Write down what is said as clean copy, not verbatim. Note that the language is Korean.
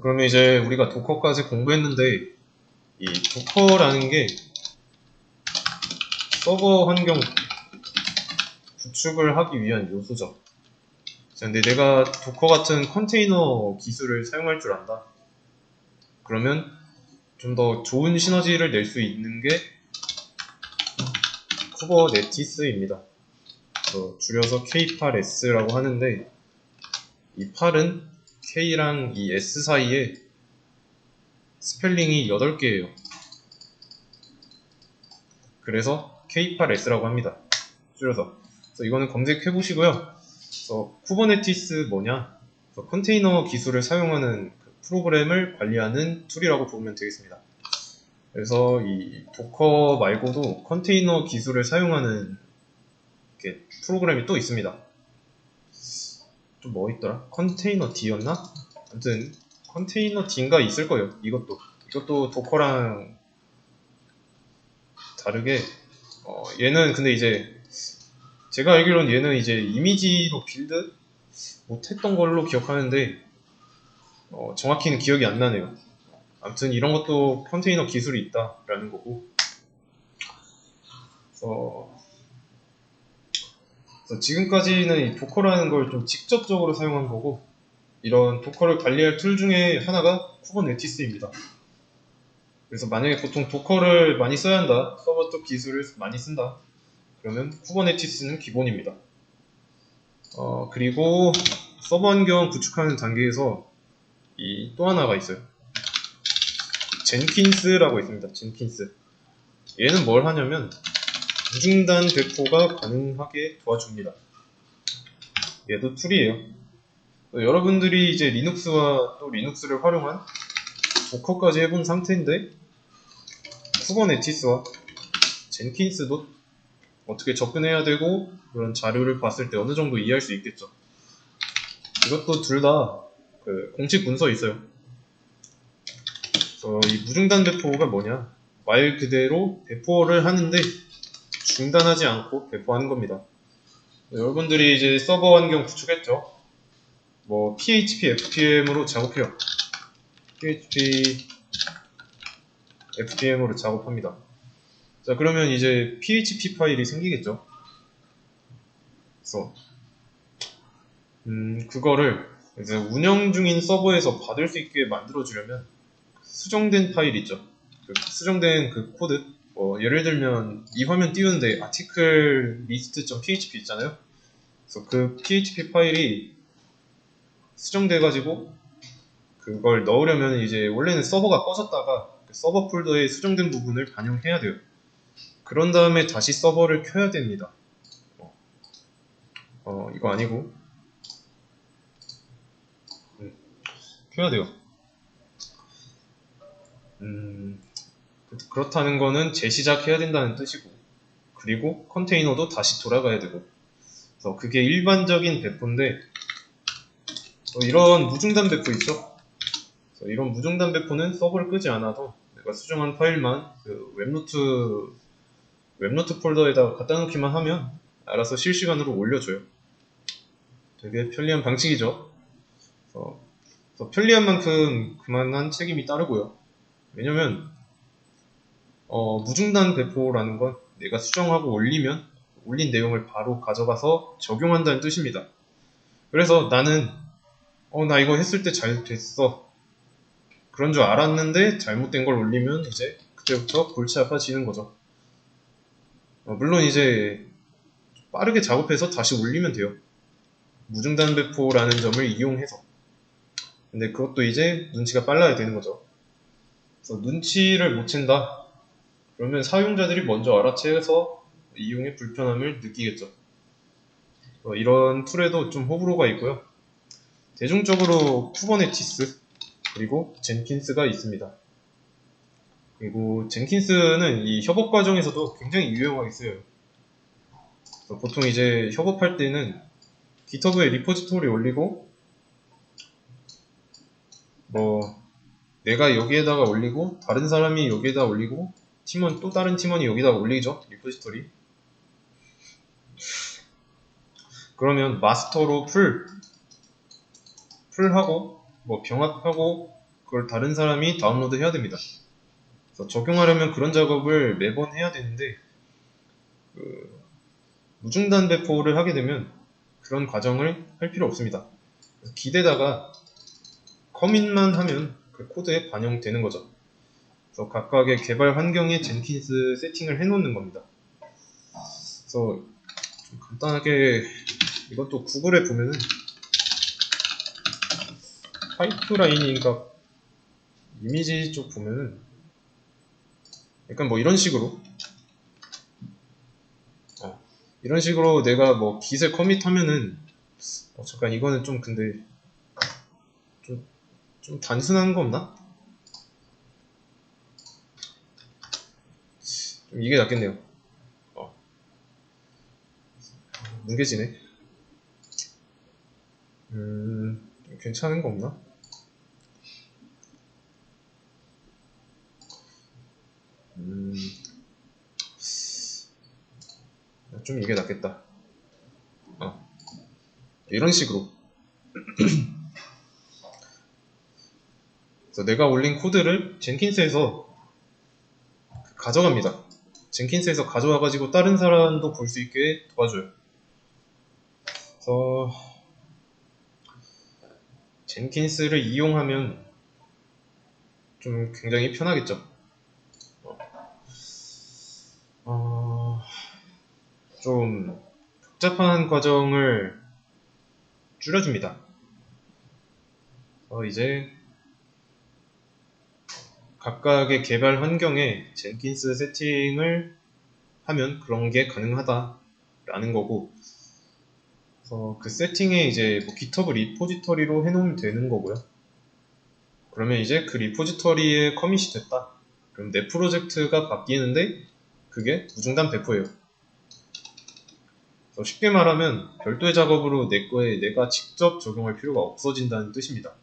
그러면 이제 우리가 도커까지 공부했는데, 이 도커라는 게 서버 환경 구축을 하기 위한 요소죠. 근데 내가 도커 같은 컨테이너 기술을 사용할 줄 안다. 그러면 좀 더 좋은 시너지를 낼 수 있는 게 쿠버네티스입니다. 줄여서 K8S라고 하는데, 이 8은 K랑 이 S 사이에 스펠링이 8개예요. 그래서 K8S라고 합니다. 줄여서. 그래서 이거는 검색해 보시고요. 쿠버네티스 뭐냐? 컨테이너 기술을 사용하는 그 프로그램을 관리하는 툴이라고 보면 되겠습니다. 그래서 이 도커 말고도 컨테이너 기술을 사용하는 프로그램이 또 있습니다. 좀 뭐 있더라? 컨테이너 D였나? 아무튼 컨테이너 D인가 있을 거예요. 이것도 도커랑 다르게 얘는 근데 이제 제가 알기로는 얘는 이제 이미지로 빌드 못했던 걸로 기억하는데 정확히는 기억이 안 나네요. 아무튼 이런 것도 컨테이너 기술이 있다라는 거고. 그래서 지금까지는 이 도커라는 걸 좀 직접적으로 사용한 거고, 이런 도커를 관리할 툴 중에 하나가 쿠버네티스입니다. 그래서 만약에 보통 도커를 많이 써야 한다, 서버 쪽 기술을 많이 쓴다, 그러면 쿠버네티스는 기본입니다. 그리고 서버 환경 구축하는 단계에서 이 또 하나가 있어요. 젠킨스라고 있습니다. 젠킨스. 얘는 뭘 하냐면 무중단 배포가 가능하게 도와줍니다. 얘도 툴이에요. 여러분들이 이제 리눅스와 또 리눅스를 활용한 도커까지 해본 상태인데, 쿠버네티스와 젠킨스도 어떻게 접근해야 되고 그런 자료를 봤을 때 어느 정도 이해할 수 있겠죠. 이것도 둘 다 공식 문서에 있어요. 그래서 이 무중단 배포가 뭐냐? 말 그대로 배포를 하는데 중단하지 않고 배포하는 겁니다. 여러분들이 이제 서버 환경 구축했죠? 뭐 PHP FPM으로 작업해요. PHP FPM으로 작업합니다. 자, 그러면 이제 PHP 파일이 생기겠죠? 그래서 그거를 이제 운영 중인 서버에서 받을 수 있게 만들어주려면 수정된 파일 있죠? 수정된 그 코드, 예를 들면 이 화면 띄우는데 article list.php 있잖아요? 그래서 그 PHP 파일이 수정돼가지고 그걸 넣으려면 이제 원래는 서버가 꺼졌다가 그 서버 폴더에 수정된 부분을 반영해야 돼요. 그런 다음에 다시 서버를 켜야 됩니다. 이거 아니고 켜야 돼요. 그렇다는 거는 재시작해야 된다는 뜻이고, 그리고 컨테이너도 다시 돌아가야 되고, 그래서 그게 일반적인 배포인데, 이런 무중단 배포 있죠? 그래서 이런 무중단 배포는 서버를 끄지 않아도 내가 수정한 파일만 그 웹노트 폴더에다가 갖다 놓기만 하면 알아서 실시간으로 올려줘요. 되게 편리한 방식이죠. 그래서 편리한 만큼 그만한 책임이 따르고요. 왜냐면 무중단 배포라는 건 내가 수정하고 올리면 올린 내용을 바로 가져가서 적용한다는 뜻입니다. 그래서 나는 나 이거 했을 때 잘 됐어, 그런 줄 알았는데 잘못된 걸 올리면 이제 그때부터 골치 아파지는 거죠. 물론 이제 빠르게 작업해서 다시 올리면 돼요. 무중단 배포라는 점을 이용해서. 근데 그것도 이제 눈치가 빨라야 되는 거죠. 그래서 눈치를 못 챈다, 그러면 사용자들이 먼저 알아채서 이용의 불편함을 느끼겠죠. 이런 툴에도 좀 호불호가 있고요. 대중적으로 쿠버네티스 그리고 젠킨스가 있습니다. 그리고 젠킨스는 이 협업 과정에서도 굉장히 유용하게 쓰여요. 보통 이제 협업할 때는 GitHub에 리포지토리 올리고 내가 여기에다가 올리고 다른 사람이 여기에다 올리고 팀원 또 다른 팀원이 여기다 올리죠, 리포지토리. 그러면 마스터로 풀하고 병합하고 그걸 다른 사람이 다운로드 해야 됩니다. 그래서 적용하려면 그런 작업을 매번 해야 되는데 무중단 배포를 하게 되면 그런 과정을 할 필요 없습니다. 기대다가 커밋만 하면 그 코드에 반영되는 거죠. 그래서 각각의 개발 환경에 젠킨스 세팅을 해놓는 겁니다. 그래서 좀 간단하게 이것도 구글에 보면은 파이프라인인가 이미지 쪽 보면은 약간 뭐 이런 식으로 이런 식으로 내가 뭐 깃을 커밋하면은 잠깐 이거는 좀 근데 좀 단순한 거 없나? 좀 이게 낫겠네요. 뭉개지네. 좀 괜찮은 거 없나? 좀 이게 낫겠다. 이런 식으로. 그래서 내가 올린 코드를 젠킨스에서 가져갑니다. 젠킨스에서 가져와가지고 다른 사람도 볼 수 있게 도와줘요. 그래서 젠킨스를 이용하면 좀 굉장히 편하겠죠. 좀 복잡한 과정을 줄여줍니다. 이제 각각의 개발 환경에 젠킨스 세팅을 하면 그런 게 가능하다라는 거고, 그래서 그 세팅에 이제 뭐 GitHub 리포지터리로 해놓으면 되는 거고요. 그러면 이제 그 리포지터리에 커밋이 됐다. 그럼 내 프로젝트가 바뀌는데 그게 무중단 배포예요. 쉽게 말하면 별도의 작업으로 내 거에 내가 직접 적용할 필요가 없어진다는 뜻입니다.